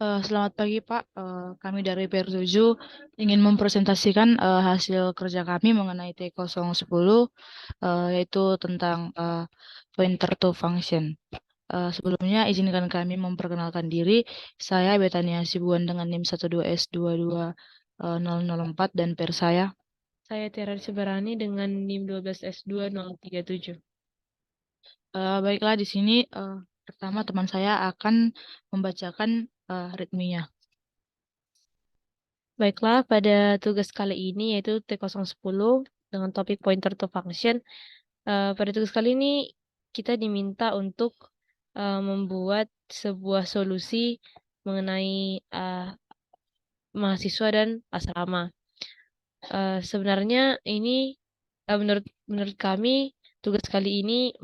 Selamat pagi, Pak. Kami dari PR7 ingin mempresentasikan hasil kerja kami mengenai T010, yaitu tentang pointer to function. Sebelumnya, izinkan kami memperkenalkan diri. Saya Betania Sibuan dengan NIM 12S22004 dan PR saya Tiara Sebarani dengan NIM 12S2037. Baiklah, di sini pertama teman saya akan membacakan readme-nya. Baiklah, pada tugas kali ini yaitu T010 dengan topik pointer to function. Pada tugas kali ini kita diminta untuk membuat sebuah solusi mengenai mahasiswa dan asrama. Sebenarnya ini menurut kami tugas kali ini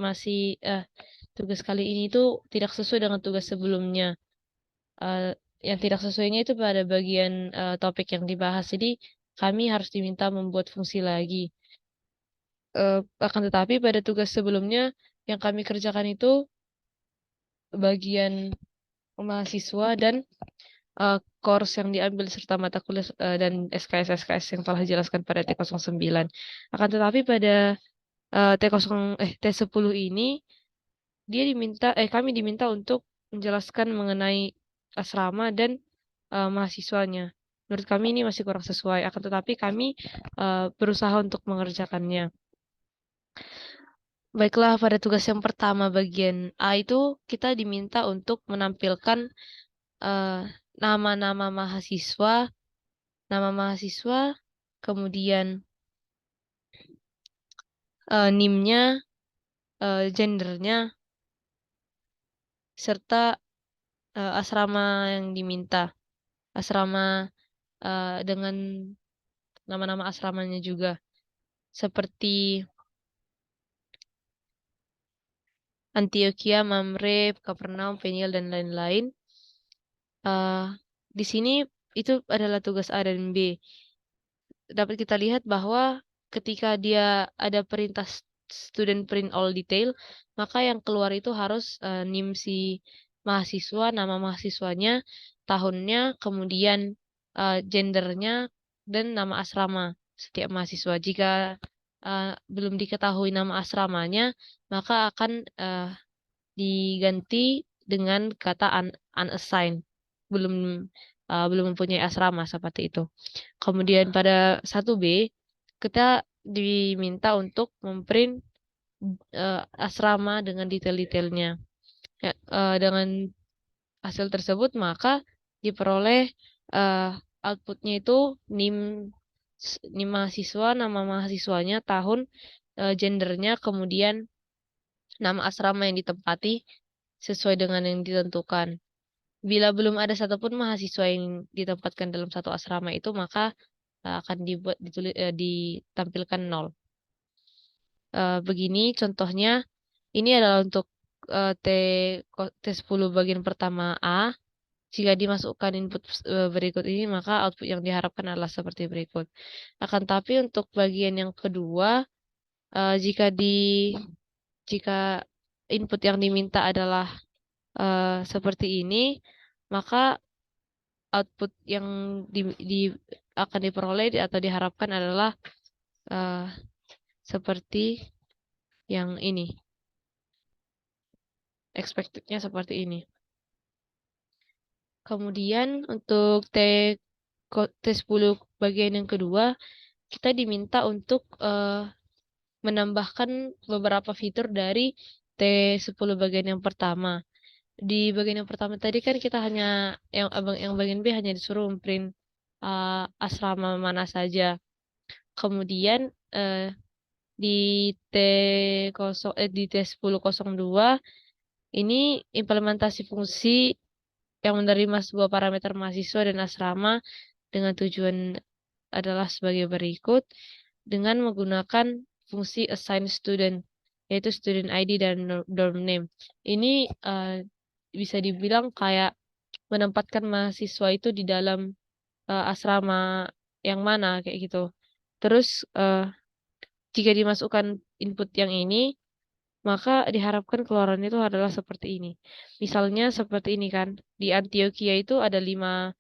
tugas kali ini itu tidak sesuai dengan tugas sebelumnya. Yang tidak sesuainya itu pada bagian topik yang dibahas. Jadi kami harus diminta membuat fungsi lagi. Akan tetapi pada tugas sebelumnya yang kami kerjakan itu bagian mahasiswa dan course yang diambil serta mata kuliah dan SKS-SKS yang telah dijelaskan pada T09. Akan tetapi pada T10 ini kami diminta untuk menjelaskan mengenai asrama dan mahasiswanya. Menurut kami ini masih kurang sesuai, akan tetapi kami berusaha untuk mengerjakannya. Baiklah, pada tugas yang pertama bagian A itu kita diminta untuk menampilkan eh, nama-nama mahasiswa, kemudian NIM-nya, gendernya, serta asrama yang diminta. Asrama dengan nama-nama asramanya juga. Seperti Antioquia, Mamre, Kapernaum, Peniel, dan lain-lain. Di sini itu adalah tugas A dan B. Dapat kita lihat bahwa ketika dia ada perintah student print all detail, maka yang keluar itu harus NIM si mahasiswa, nama mahasiswanya, tahunnya, kemudian gendernya, dan nama asrama setiap mahasiswa. Jika belum diketahui nama asramanya, maka akan diganti dengan kata unassigned, belum belum mempunyai asrama seperti itu. Kemudian pada 1B kita diminta untuk memprint asrama dengan detail-detailnya. Ya, dengan hasil tersebut maka diperoleh uh, outputnya itu NIM NIM mahasiswa, nama mahasiswanya, tahun, gendernya, kemudian nama asrama yang ditempati sesuai dengan yang ditentukan. Bila belum ada satupun mahasiswa yang ditempatkan dalam satu asrama itu, maka akan ditampilkan 0. Begini contohnya, ini adalah untuk T10 bagian pertama A. Jika dimasukkan input berikut ini, maka output yang diharapkan adalah seperti berikut. Akan tapi untuk bagian yang kedua, jika input yang diminta adalah seperti ini, maka output yang akan diperoleh atau diharapkan adalah uh, seperti yang ini. Expected-nya seperti ini. Kemudian untuk T10 bagian yang kedua, kita diminta untuk menambahkan beberapa fitur dari T10 bagian yang pertama. Di bagian yang pertama tadi kan kita hanya yang bagian B hanya disuruh memprint asrama mana saja. Kemudian di di T1002 ini implementasi fungsi yang menerima sebuah parameter mahasiswa dan asrama dengan tujuan adalah sebagai berikut dengan menggunakan fungsi assign student yaitu student ID dan dorm name. Ini bisa dibilang kayak menempatkan mahasiswa itu di dalam asrama yang mana kayak gitu. Terus jika dimasukkan input yang ini, maka diharapkan keluarannya itu adalah seperti ini. Misalnya seperti ini kan, di Antioquia itu ada 5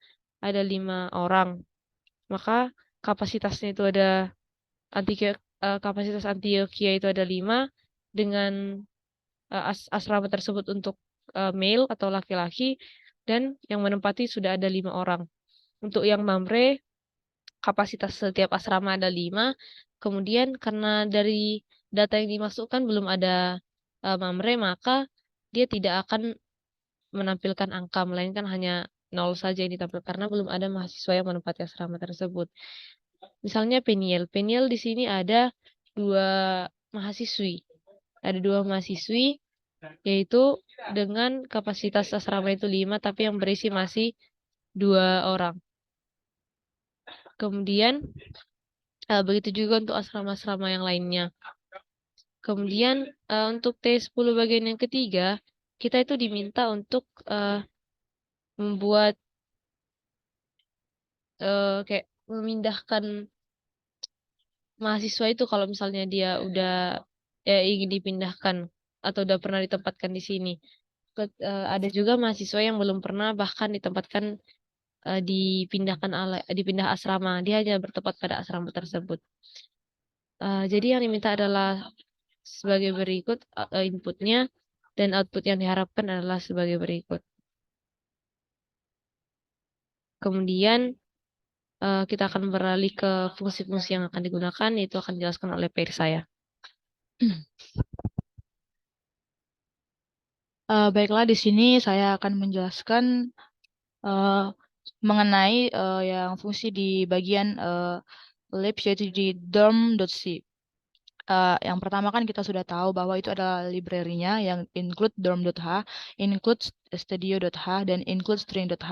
orang, maka kapasitasnya itu ada kapasitas Antioquia itu ada 5 dengan asrama tersebut untuk male atau laki-laki dan yang menempati sudah ada 5 orang. Untuk yang Mamre kapasitas setiap asrama ada 5. Kemudian karena dari data yang dimasukkan belum ada Mamre, maka dia tidak akan menampilkan angka, melainkan hanya 0 saja yang ditampilkan karena belum ada mahasiswa yang menempati asrama tersebut. Misalnya Peniel. Peniel di sini ada 2 mahasiswi. Ada 2 mahasiswi, yaitu dengan kapasitas asrama itu 5, tapi yang berisi masih 2 orang. Kemudian begitu juga untuk asrama-asrama yang lainnya. Kemudian untuk T10 bagian yang ketiga, kita itu diminta untuk membuat kayak memindahkan mahasiswa itu kalau misalnya dia udah ingin dipindahkan atau udah pernah ditempatkan di sini. Ada juga mahasiswa yang belum pernah bahkan ditempatkan dipindah asrama. Dia hanya bertempat pada asrama tersebut. Jadi yang diminta adalah sebagai berikut inputnya dan output yang diharapkan adalah sebagai berikut. Kemudian kita akan beralih ke fungsi-fungsi yang akan digunakan, yaitu akan dijelaskan oleh peer saya. Baiklah, di sini saya akan menjelaskan mengenai yang fungsi di bagian labs, yaitu di dorm.c. Yang pertama kan kita sudah tahu bahwa itu adalah library-nya yang include dorm.h, include studio.h, dan include string.h.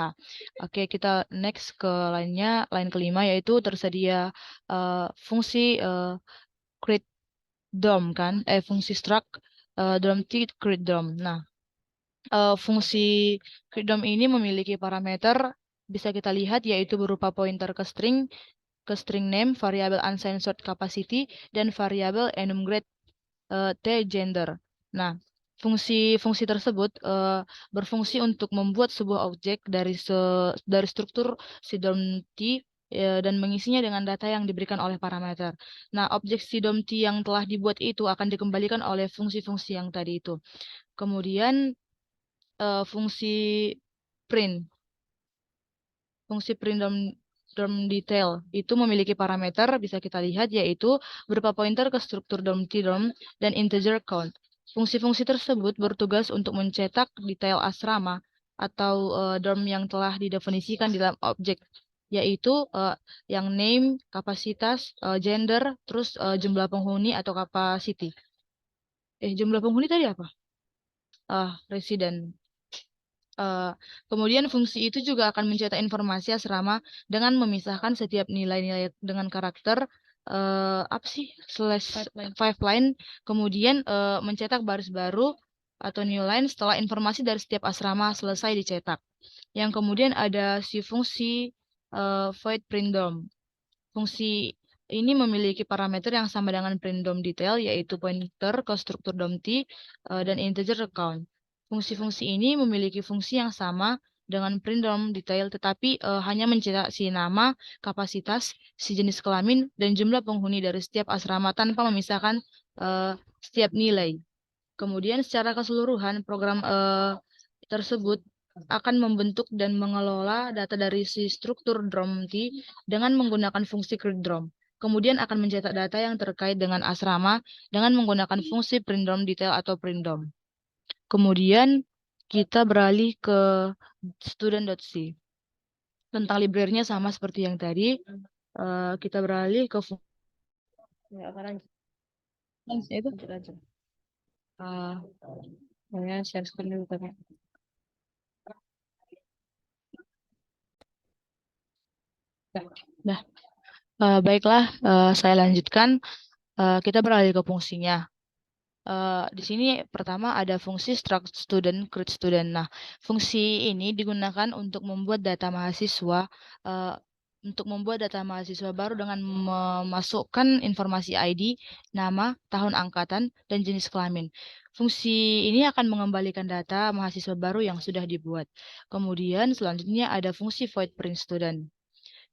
Oke, kita next ke line kelima, yaitu tersedia fungsi create dorm kan, fungsi struct dorm.t create dorm. Nah, fungsi create dorm ini memiliki parameter bisa kita lihat yaitu berupa pointer ke string name, variabel uncensored capacity, dan variabel enumerate T gender. Nah, fungsi tersebut berfungsi untuk membuat sebuah objek dari struktur si dorm T dan mengisinya dengan data yang diberikan oleh parameter. Nah, objek si dorm T yang telah dibuat itu akan dikembalikan oleh fungsi-fungsi yang tadi itu. Kemudian fungsi print. Fungsi print dorm detail itu memiliki parameter bisa kita lihat yaitu berupa pointer ke struktur dorm T dorm dan integer count. Fungsi-fungsi tersebut bertugas untuk mencetak detail asrama atau dorm yang telah didefinisikan di dalam objek, yaitu yang name, kapasitas, gender, terus jumlah penghuni atau capacity. Jumlah penghuni tadi apa? Resident. Kemudian fungsi itu juga akan mencetak informasi asrama dengan memisahkan setiap nilai-nilai dengan karakter apa sih five line, kemudian mencetak baris baru atau new line setelah informasi dari setiap asrama selesai dicetak. Yang kemudian ada si fungsi void print DOM. Fungsi ini memiliki parameter yang sama dengan print DOM detail, yaitu pointer ke struktur DOM T dan integer count. Fungsi-fungsi ini memiliki fungsi yang sama dengan print DOM detail, tetapi hanya mencetak si nama, kapasitas, si jenis kelamin, dan jumlah penghuni dari setiap asrama tanpa memisahkan setiap nilai. Kemudian secara keseluruhan program tersebut akan membentuk dan mengelola data dari si struktur DROM T dengan menggunakan fungsi create DROM. Kemudian akan mencetak data yang terkait dengan asrama dengan menggunakan fungsi print DROM detail atau print DOM. Kemudian kita beralih ke student.c. Tentang library-nya sama seperti yang tadi. Kita beralih ke itu lanjut. Saya share screen dulu kan. Nah, baiklah, saya lanjutkan. Kita beralih ke fungsinya. Di sini pertama ada fungsi struct student, create student. Nah, fungsi ini digunakan untuk membuat data mahasiswa untuk membuat data mahasiswa baru dengan memasukkan informasi ID, nama, tahun angkatan, dan jenis kelamin. Fungsi ini akan mengembalikan data mahasiswa baru yang sudah dibuat. Kemudian selanjutnya ada fungsi void print student.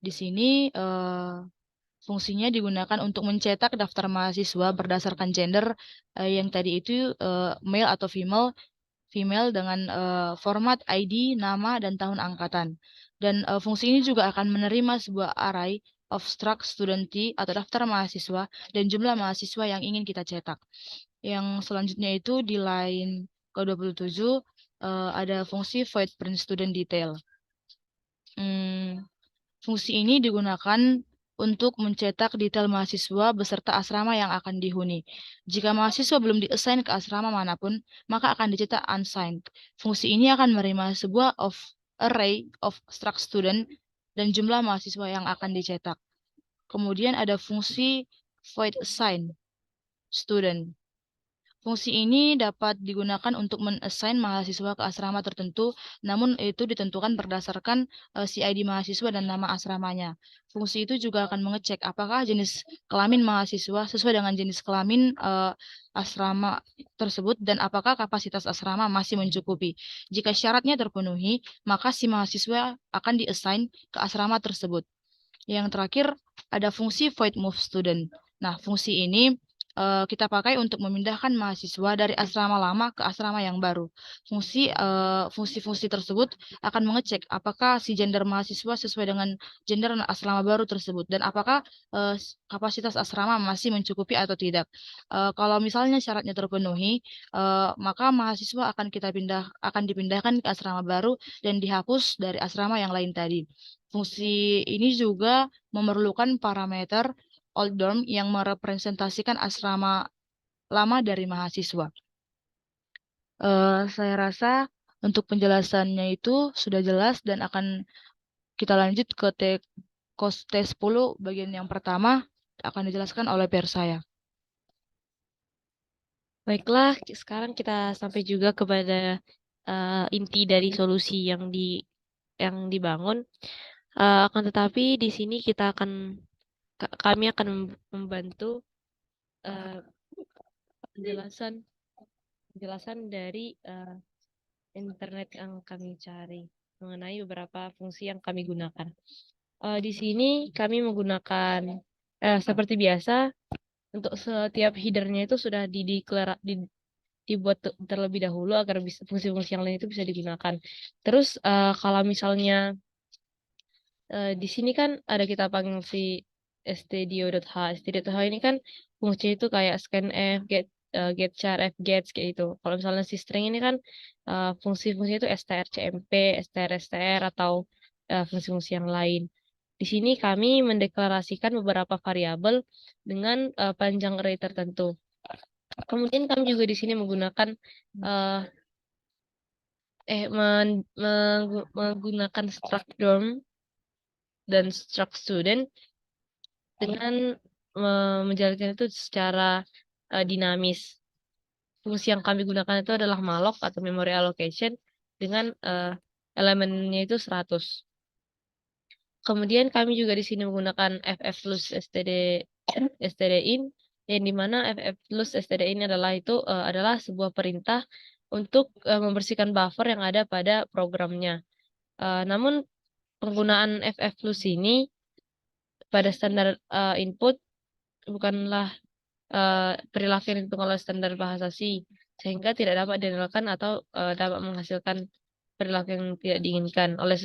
Di sini fungsinya digunakan untuk mencetak daftar mahasiswa berdasarkan gender yang tadi itu male atau female dengan format ID, nama, dan tahun angkatan. Dan fungsi ini juga akan menerima sebuah array of struct studenti atau daftar mahasiswa dan jumlah mahasiswa yang ingin kita cetak. Yang selanjutnya itu di line ke-27 ada fungsi void print student detail. Fungsi ini digunakan untuk mencetak detail mahasiswa beserta asrama yang akan dihuni. Jika mahasiswa belum diassign ke asrama manapun, maka akan dicetak unsigned. Fungsi ini akan menerima sebuah array of struct student dan jumlah mahasiswa yang akan dicetak. Kemudian ada fungsi void assign student. Fungsi ini dapat digunakan untuk men-assign mahasiswa ke asrama tertentu, namun itu ditentukan berdasarkan CID mahasiswa dan nama asramanya. Fungsi itu juga akan mengecek apakah jenis kelamin mahasiswa sesuai dengan jenis kelamin asrama tersebut dan apakah kapasitas asrama masih mencukupi. Jika syaratnya terpenuhi, maka si mahasiswa akan di-assign ke asrama tersebut. Yang terakhir, ada fungsi void move student. Nah, fungsi ini kita pakai untuk memindahkan mahasiswa dari asrama lama ke asrama yang baru. Fungsi-fungsi tersebut akan mengecek apakah si gender mahasiswa sesuai dengan gender asrama baru tersebut dan apakah kapasitas asrama masih mencukupi atau tidak. Kalau misalnya syaratnya terpenuhi, maka mahasiswa akan dipindahkan ke asrama baru dan dihapus dari asrama yang lain tadi. Fungsi ini juga memerlukan parameter old dorm yang merepresentasikan asrama lama dari mahasiswa. Saya rasa untuk penjelasannya itu sudah jelas dan akan kita lanjut ke T10 bagian yang pertama akan dijelaskan oleh peer saya. Baiklah, sekarang kita sampai juga kepada inti dari solusi yang dibangun. Akan tetapi di sini kami akan membantu penjelasan dari internet yang kami cari mengenai beberapa fungsi yang kami gunakan. Di sini kami menggunakan seperti biasa untuk setiap headernya itu sudah dibuat terlebih dahulu agar fungsi-fungsi yang lain itu bisa digunakan. Terus kalau misalnya di sini kan ada kita fungsi stdio.h. Stdio.h ini kan fungsinya itu kayak scanf, get char, fgets kayak itu. Kalau misalnya si string ini kan fungsi-fungsinya itu strcmp, str atau fungsi-fungsi yang lain. Di sini kami mendeklarasikan beberapa variabel dengan panjang array tertentu. Kemudian kami juga di sini menggunakan menggunakan struct dorm dan struct student dengan menjalankan itu secara dinamis. Fungsi yang kami gunakan itu adalah malloc atau memory allocation dengan elemennya itu 100. Kemudian kami juga di sini menggunakan fflus stdin yang dimana fflus stdin adalah sebuah perintah untuk membersihkan buffer yang ada pada programnya. Namun penggunaan fflus ini pada standar input bukanlah perilaku yang ditentukan oleh standar bahasa C, sehingga tidak dapat diandalkan atau dapat menghasilkan perilaku yang tidak diinginkan. Oleh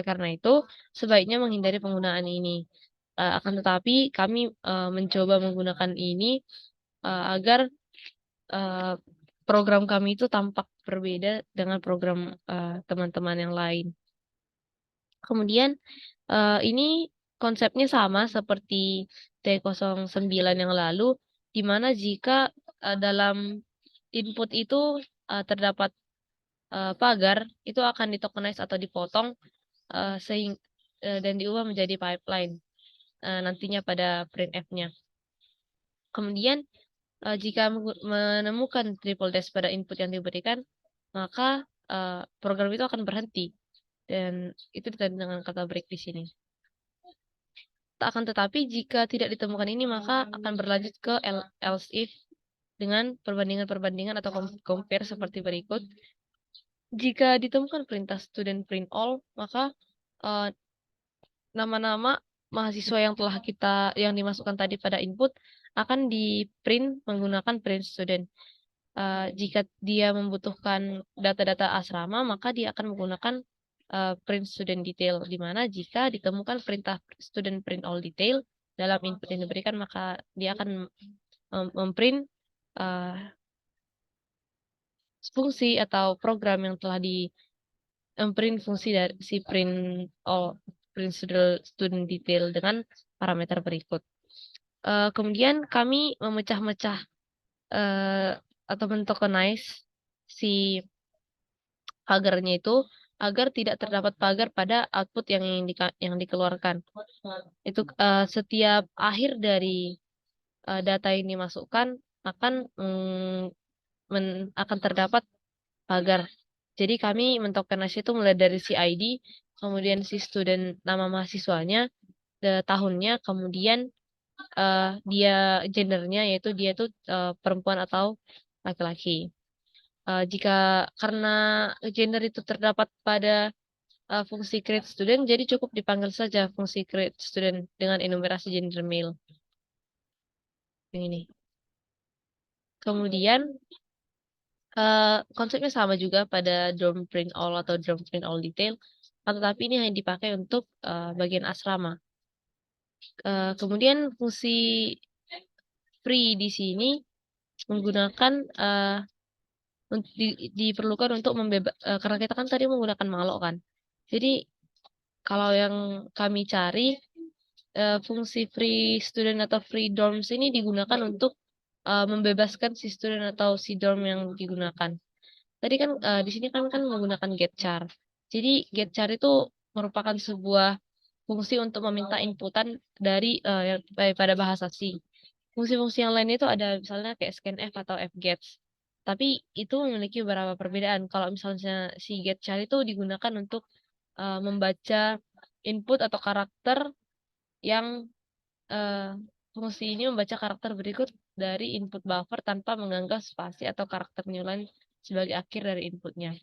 karena itu, sebaiknya menghindari penggunaan ini. Akan tetapi kami mencoba menggunakan ini agar program kami itu tampak berbeda dengan program teman-teman yang lain. Kemudian ini konsepnya sama seperti T09 yang lalu, di mana jika dalam input itu terdapat pagar, itu akan ditokenize atau dipotong dan diubah menjadi pipeline nantinya pada printf-nya. Kemudian jika menemukan triple dash pada input yang diberikan, maka program itu akan berhenti. Dan itu ditandai dengan kata break di sini. Akan tetapi jika tidak ditemukan ini maka akan berlanjut ke else if dengan perbandingan-perbandingan atau compare seperti berikut. Jika ditemukan perintah student print all, maka nama-nama mahasiswa yang dimasukkan tadi pada input akan di print menggunakan print student. Jika dia membutuhkan data-data asrama, maka dia akan menggunakan print student detail, di mana jika ditemukan perintah student print all detail dalam input yang diberikan, maka dia akan memprint fungsi atau program yang telah print fungsi dari si print student detail dengan parameter berikut. Kemudian kami memecah-mecah atau mentokenize si pagarnya itu agar tidak terdapat pagar pada output yang dikeluarkan. Itu setiap akhir dari data yang dimasukkan akan akan terdapat pagar. Jadi kami mentokenize itu mulai dari si ID, kemudian si student nama mahasiswanya, tahunnya, kemudian dia gendernya, yaitu dia itu perempuan atau laki-laki. Jika karena gender itu terdapat pada fungsi create student, jadi cukup dipanggil saja fungsi create student dengan enumerasi gender male. Yang ini. Kemudian konsepnya sama juga pada dorm print all atau dorm print all detail, tetapi ini hanya dipakai untuk bagian asrama. Kemudian fungsi free di sini menggunakan diperlukan untuk karena kita kan tadi menggunakan malloc kan. Jadi kalau yang kami cari fungsi free student atau free dorms ini digunakan untuk membebaskan si student atau si dorm yang digunakan. Tadi kan di sini kami kan menggunakan getchar. Jadi getchar itu merupakan sebuah fungsi untuk meminta inputan pada bahasa C. Fungsi-fungsi yang lain itu ada misalnya kayak scanf atau fgets. Tapi itu memiliki beberapa perbedaan. Kalau misalnya si getchar itu digunakan untuk membaca input atau karakter yang fungsi ini membaca karakter berikut dari input buffer tanpa menganggap spasi atau karakter newline sebagai akhir dari inputnya.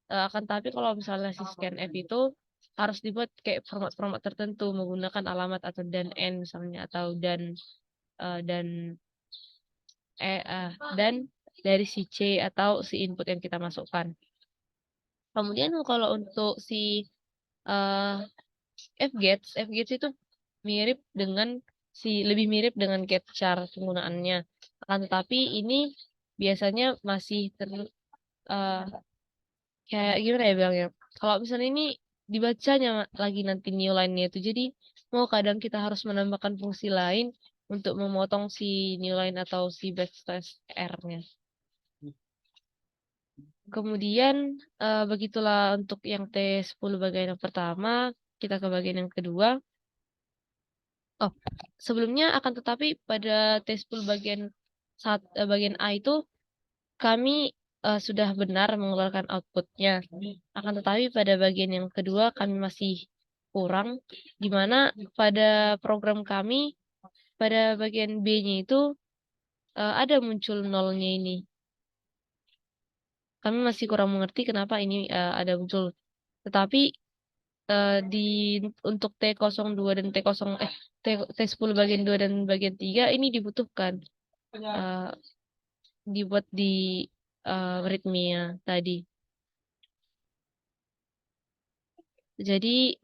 Akan tapi kalau misalnya si scanf itu harus dibuat kayak format-format tertentu menggunakan alamat atau dan n misalnya atau dan dan dari si C atau si input yang kita masukkan. Kemudian kalau untuk si fgets itu lebih mirip dengan getchar penggunaannya. Akan tetapi ini biasanya masih kayak gimana ya bilangnya? Kalau misalnya ini dibacanya lagi nanti new line-nya itu, jadi mau kadang kita harus menambahkan fungsi lain untuk memotong si new line atau si backslash R-nya. Kemudian begitulah untuk yang T10 bagian yang pertama, kita ke bagian yang kedua. Oh, sebelumnya akan tetapi pada T10 bagian A itu kami sudah benar mengeluarkan outputnya. Akan tetapi pada bagian yang kedua kami masih kurang, di mana pada program kami pada bagian B-nya itu ada muncul nolnya ini. Kami masih kurang mengerti kenapa ini ada muncul. Tetapi di untuk T02 dan T10 bagian 2 dan bagian 3 ini dibutuhkan dibuat di readme-nya tadi. Jadi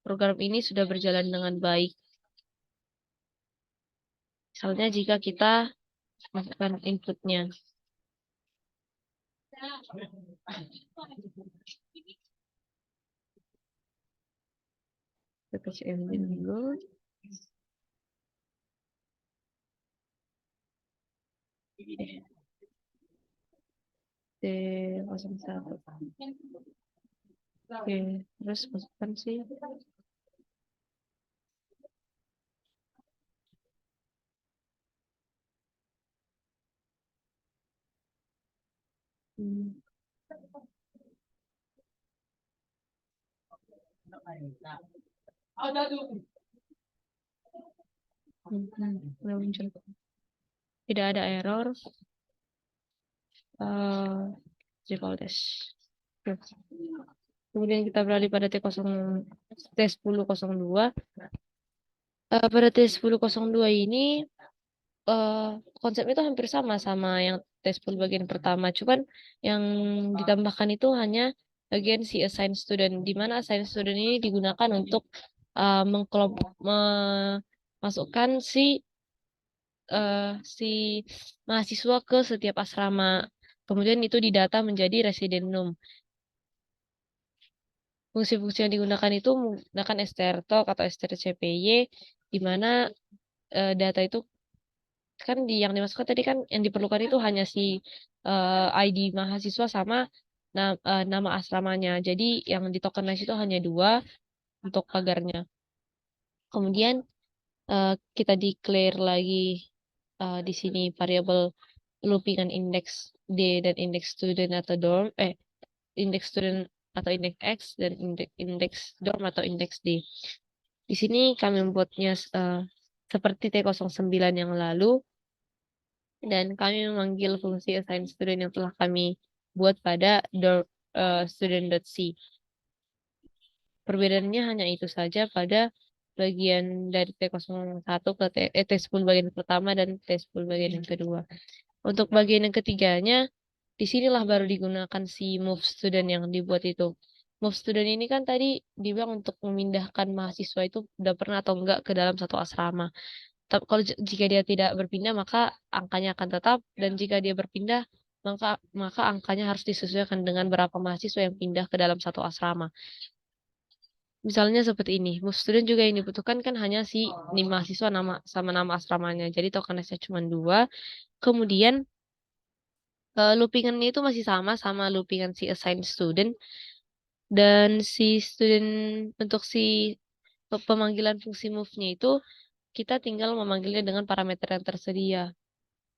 program ini sudah berjalan dengan baik. Misalnya jika kita masukkan inputnya. Kita kasih engine dulu. T01. Oke, terus masukkan sih. Udah muncul. Tidak ada error. Triple dash. Oke. Kemudian kita beralih pada T1002. Pada T1002 ini konsepnya itu hampir sama yang T10 bagian pertama. Cuman yang ditambahkan itu hanya bagian si assign student, di mana assign student ini digunakan untuk memasukkan si mahasiswa ke setiap asrama. Kemudian itu didata menjadi residendum. Fungsi-fungsi yang digunakan itu menggunakan strtalk atau strcpy, di mana data itu kan yang dimasukkan tadi kan yang diperlukan itu hanya si ID mahasiswa sama nama asramanya. Jadi yang di tokenize itu hanya dua untuk pagarnya. Kemudian kita declare lagi di sini variabel loopingan index D dan index student atau dorm, index student atau index X dan index dorm atau index D. Di sini kami membuatnya seperti T09 yang lalu, dan kami memanggil fungsi assign student yang telah kami buat pada student.c. Perbedaannya hanya itu saja pada bagian dari T01 ke T10 bagian pertama dan T10 bagian yang kedua. Untuk bagian yang ketiganya, disinilah baru digunakan si move student yang dibuat itu. Move student ini kan tadi dibilang untuk memindahkan mahasiswa itu udah pernah atau enggak ke dalam satu asrama. Tapi kalau jika dia tidak berpindah, maka angkanya akan tetap, dan jika dia berpindah, maka angkanya harus disesuaikan dengan berapa mahasiswa yang pindah ke dalam satu asrama. Misalnya seperti ini. Move student juga yang dibutuhkan kan hanya si mahasiswa nama sama nama asramanya. Jadi tokennya cuma dua. Kemudian loopingannya itu masih sama loopingan si assign student, dan si student untuk si pemanggilan fungsi move-nya itu kita tinggal memanggilnya dengan parameter yang tersedia,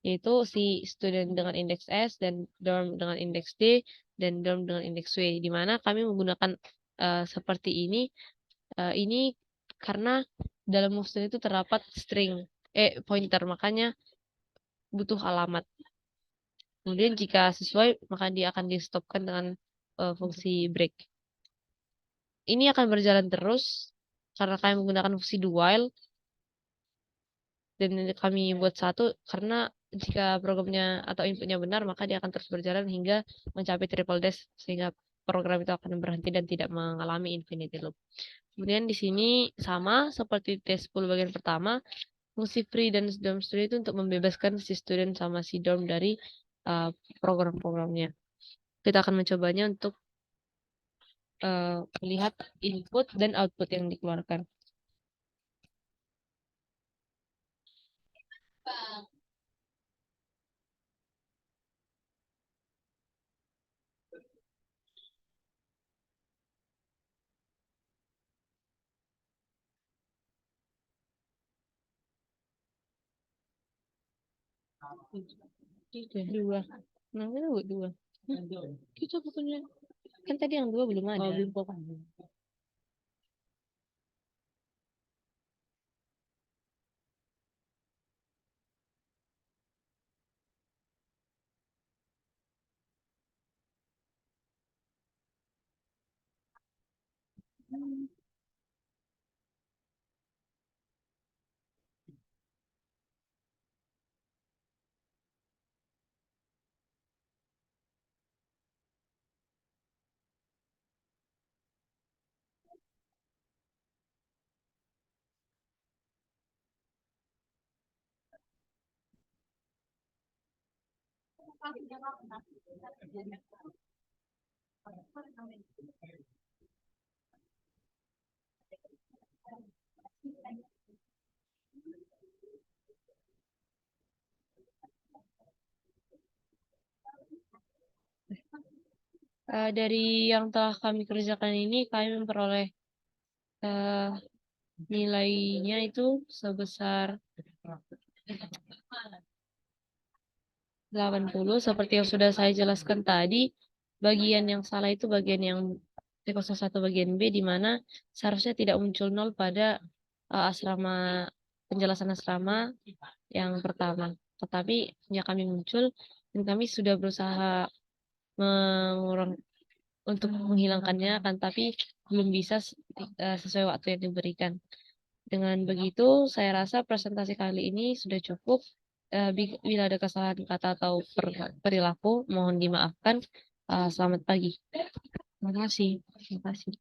yaitu si student dengan indeks S dan dorm dengan indeks D dan dorm dengan indeks W, di mana kami menggunakan seperti ini karena dalam move student itu terdapat string pointer, makanya butuh alamat. Kemudian jika sesuai, maka dia akan di stopkan dengan fungsi break. Ini akan berjalan terus karena kami menggunakan fungsi do while, dan kami buat satu karena jika programnya atau inputnya benar, maka dia akan terus berjalan hingga mencapai triple dash, sehingga program itu akan berhenti dan tidak mengalami infinity loop. Kemudian di sini sama seperti T10 bagian pertama, fungsi free dan dorm student itu untuk membebaskan si student sama si dorm dari program-programnya. Kita akan mencobanya untuk melihat input dan output yang dikeluarkan. Tiga, dua. Namanya dua. Kita bukannya kan tadi yang dua belum ada. Belum pokok. Dari yang telah kami kerjakan ini, kami memperoleh nilainya itu sebesar 80. Seperti yang sudah saya jelaskan tadi, bagian yang salah itu bagian yang T01 bagian B di mana seharusnya tidak muncul nol pada asrama penjelasan asrama yang pertama. Tetapi ya kami muncul dan kami sudah berusaha mengurang untuk menghilangkannya kan tapi belum bisa sesuai waktu yang diberikan. Dengan begitu, saya rasa presentasi kali ini sudah cukup. Bila ada kesalahan kata atau perilaku, mohon dimaafkan. Selamat pagi. Terima kasih. Terima kasih.